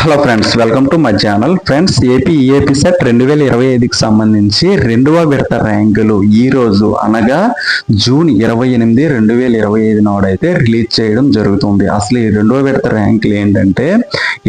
Hello friends, welcome to my channel. Friends, AP EAPCET 2025కి సంబంధించి రెండవ విడత ర్యాంకులు ఈ రోజు అనగా జూన్ 28, 2025 నాడైతే రిలీజ్ చేయడం జరుగుతుంది. అసలు ఈ రెండవ విడత ర్యాంకులు ఏంటంటే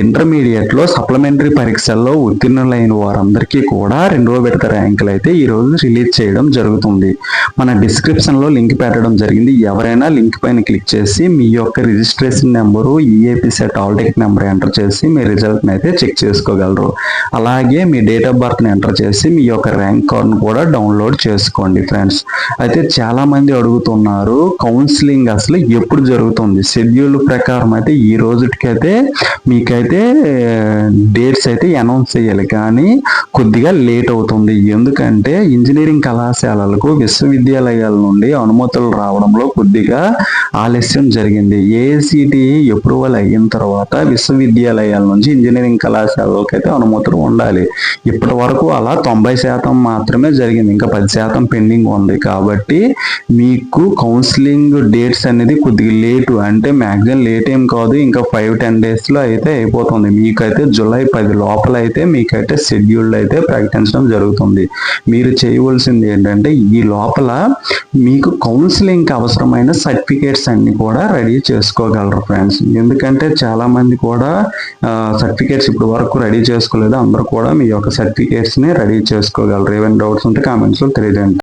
ఇంటర్మీడియట్ లో సప్లిమెంటరీ పరీక్షల్లో ఉత్తీర్ణులైన వారందరికీ కూడా రెండవ విడత ర్యాంకులు అయితే ఈ రోజు రిలీజ్ చేయడం జరుగుతుంది. మన డిస్క్రిప్షన్ లో లింక్ పెట్టడం జరిగింది. ఎవరైనా లింక్ పైన క్లిక్ చేసి మీ యొక్క registration number EAP set all ticket number enter చేసి మీ రిజల్ట్ని అయితే చెక్ చేసుకోగలరు. అలాగే మీ డేట్ ఆఫ్ బర్త్ని ఎంటర్ చేసి మీ యొక్క ర్యాంక్ కార్డ్ను కూడా డౌన్లోడ్ చేసుకోండి. ఫ్రెండ్స్, అయితే చాలా మంది అడుగుతున్నారు కౌన్సిలింగ్ అసలు ఎప్పుడు జరుగుతుంది. షెడ్యూల్ ప్రకారం అయితే ఈ రోజుకైతే మీకైతే డేట్స్ అయితే అనౌన్స్ చేయాలి, కానీ కొద్దిగా లేట్ అవుతుంది. ఎందుకంటే ఇంజనీరింగ్ కళాశాలలకు విశ్వవిద్యాలయాల నుండి అనుమతులు రావడంలో కొద్దిగా ఆలస్యం జరిగింది. ఏఐసిటిఈ అప్రూవల్ అయిన తర్వాత విశ్వవిద్యాలయాల నుంచి ఇంజనీరింగ్ కళాశాలలకు అయితే అనుమతులు ఉండాలి. ఇప్పటి వరకు అలా 90% మాత్రమే జరిగింది, ఇంకా 10% పెండింగ్ ఉంది. కాబట్టి మీకు కౌన్సిలింగ్ డేట్స్ అనేది కొద్దిగా లేటు, అంటే మ్యాక్సిమం లేట్ ఏం కాదు, ఇంకా 5-10 డేస్లో అయితే అయిపోతుంది. మీకైతే జూలై 10 లోపల అయితే మీకైతే షెడ్యూల్ అయితే ప్రకటించడం జరుగుతుంది. మీరు చేయవలసింది ఏంటంటే ఈ లోపల మీకు కౌన్సిలింగ్కి అవసరమైన సర్టిఫికేట్స్ అన్ని కూడా రెడీ చేసుకోగలరు. ఫ్రెండ్స్, ఎందుకంటే చాలా మంది కూడా సర్టిఫికేట్స్ ఇప్పుడు వరకు రెడీ చేసుకోలేదు. అందరూ కూడా మీ యొక్క సర్టిఫికేట్స్ని రెడీ చేసుకోగలరు. ఏమైనా డౌట్స్ ఉంటే కామెంట్స్లో తెలియజేయండి.